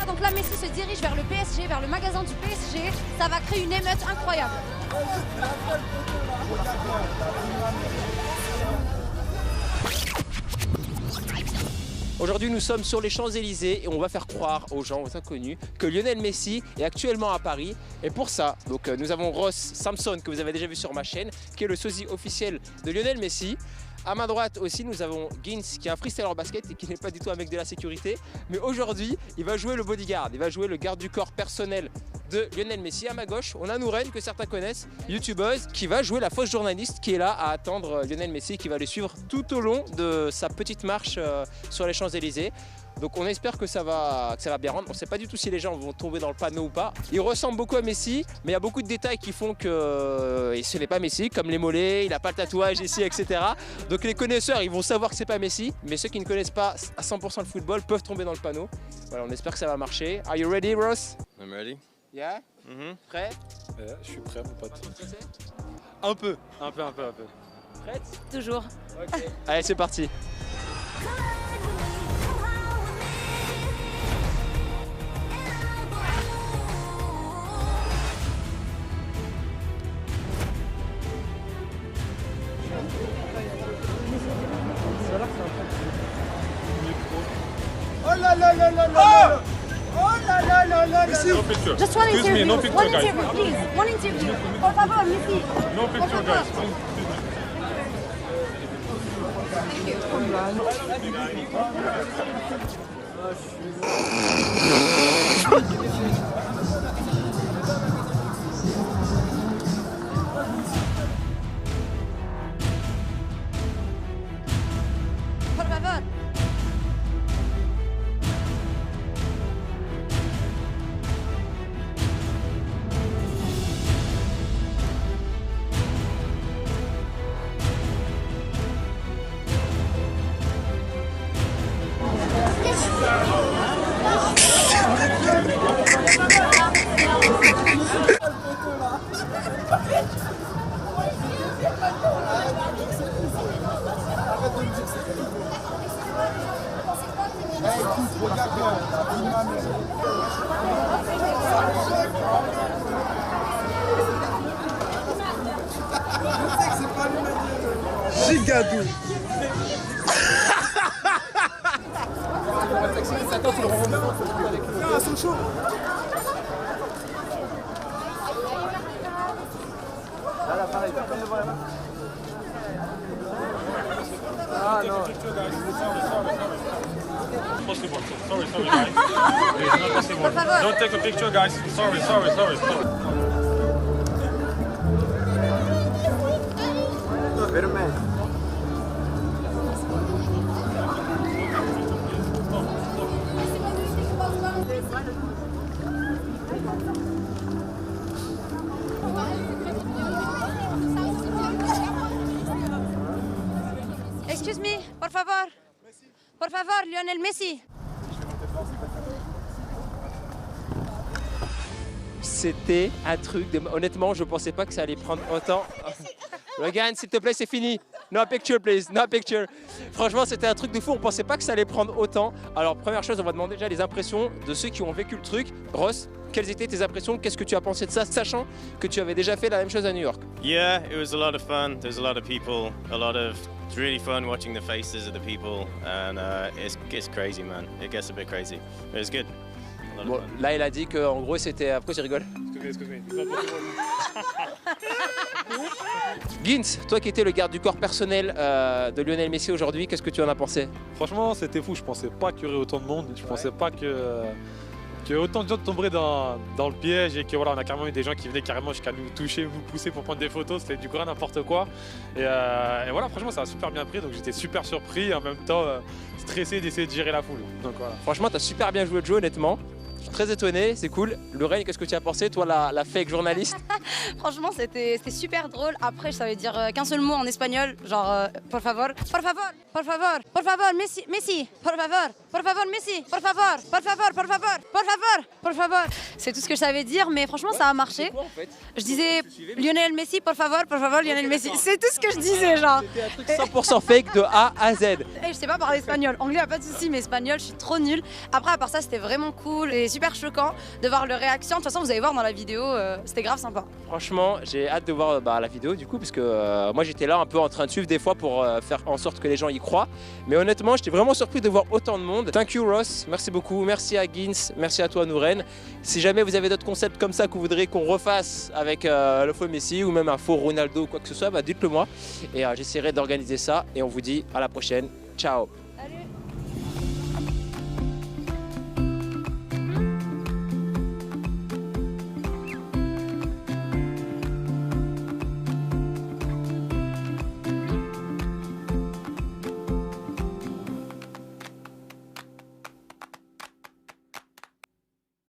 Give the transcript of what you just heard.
donc là Messi se dirige vers le PSG, vers le magasin du PSG. Ça va créer une émeute incroyable. Aujourd'hui, nous sommes sur les Champs-Élysées et on va faire croire aux gens, aux inconnus, que Lionel Messi est actuellement à Paris. Et pour ça, nous avons Ross Samson, que vous avez déjà vu sur ma chaîne, qui est le sosie officiel de Lionel Messi. À ma droite aussi, nous avons Gins, qui est un freestyler basket et qui n'est pas du tout un mec de la sécurité. Mais aujourd'hui, il va jouer le bodyguard, il va jouer le garde du corps personnel de Lionel Messi. À ma gauche, on a Nouren, que certains connaissent, youtubeuse, qui va jouer la fausse journaliste qui est là à attendre Lionel Messi, qui va le suivre tout au long de sa petite marche sur les Champs-Élysées. Donc on espère que ça va bien rendre. On ne sait pas du tout si les gens vont tomber dans le panneau ou pas. Il ressemble beaucoup à Messi, mais il y a beaucoup de détails qui font que ce n'est pas Messi, comme les mollets, il n'a pas le tatouage ici, etc. Donc les connaisseurs, ils vont savoir que c'est pas Messi, mais ceux qui ne connaissent pas à 100% le football peuvent tomber dans le panneau. Voilà, on espère que ça va marcher. Are you ready, Ross? I'm ready. Yeah? Prêt? Je suis prêt, mon pote. Un peu. Un peu. Prête? Toujours. Ok. Allez, c'est parti. Oh là là là là là! Oh là là là là! No picture. Just one Excuse interview. me, no picture, One guys. interview, please. One interview. Por favor, Messi. No picture, guys. Por favor. Gigadou! Ah, sont chauds! Ah non! Possible. Sorry, guys. It's not possible. Don't take a picture, guys. Sorry. Wait a minute. Excuse me, por favor. Por favor, Lionel Messi. C'était un truc de... Honnêtement, je pensais pas que ça allait prendre autant. Logan, s'il te plaît, c'est fini. No picture, please. No picture. Franchement, c'était un truc de fou. On pensait pas que ça allait prendre autant. Alors, première chose, on va demander déjà les impressions de ceux qui ont vécu le truc. Ross, quelles étaient tes impressions? Qu'est-ce que tu as pensé de ça, sachant que tu avais déjà fait la même chose à New York? Yeah, it was a lot of fun. There's a lot of people, it's really fun watching the faces of the people, and it's crazy, man. It gets a bit crazy, but it's good. A lot of Bon, fun. là, il a dit qu'en gros, c'était... Pourquoi tu rigoles? Excuse me. It's not possible. Gins, toi qui étais le garde du corps personnel de Lionel Messi aujourd'hui, qu'est-ce que tu en as pensé? Franchement, c'était fou. Je pensais pas qu'il y aurait autant de monde. Je pensais pas que autant de gens tomberaient dans le piège et que voilà, on a carrément eu des gens qui venaient carrément jusqu'à nous toucher, vous pousser pour prendre des photos. C'était du grand n'importe quoi. Et voilà, franchement, ça a super bien pris. Donc j'étais super surpris et en même temps stressé d'essayer de gérer la foule. Donc voilà. Franchement, tu as super bien joué le jeu, honnêtement. très étonné, c'est cool. Lorraine, qu'est-ce que tu as pensé, toi, la fake journaliste? Franchement, c'était super drôle. Après, je savais dire qu'un seul mot en espagnol, genre por favor, por favor, por favor, por favor, Messi, Messi, por favor, Messi, por favor, por favor, por favor, por favor, por favor. C'est tout ce que je savais dire, mais franchement, ça a marché. Quoi, en fait? Je disais Lionel Messi, por favor, Lionel Messi. C'est tout ce que je disais, genre. C'était un truc 100% fake de A à Z. Hey, je sais pas parler espagnol. Anglais, pas de souci, mais espagnol, je suis trop nulle. Après, à part ça, c'était vraiment cool et super choquant de voir leur réaction. De toute façon, vous allez voir dans la vidéo, c'était grave sympa. Franchement, j'ai hâte de voir la vidéo du coup, parce que moi j'étais là un peu en train de suivre des fois pour faire en sorte que les gens y croient. Mais honnêtement, j'étais vraiment surpris de voir autant de monde. Thank you Ross, merci beaucoup. Merci à Gins, merci à toi Nouren. Si jamais vous avez d'autres concepts comme ça que vous voudrez qu'on refasse avec le faux Messi ou même un faux Ronaldo ou quoi que ce soit, bah dites-le moi et j'essaierai d'organiser ça. Et on vous dit à la prochaine. Ciao.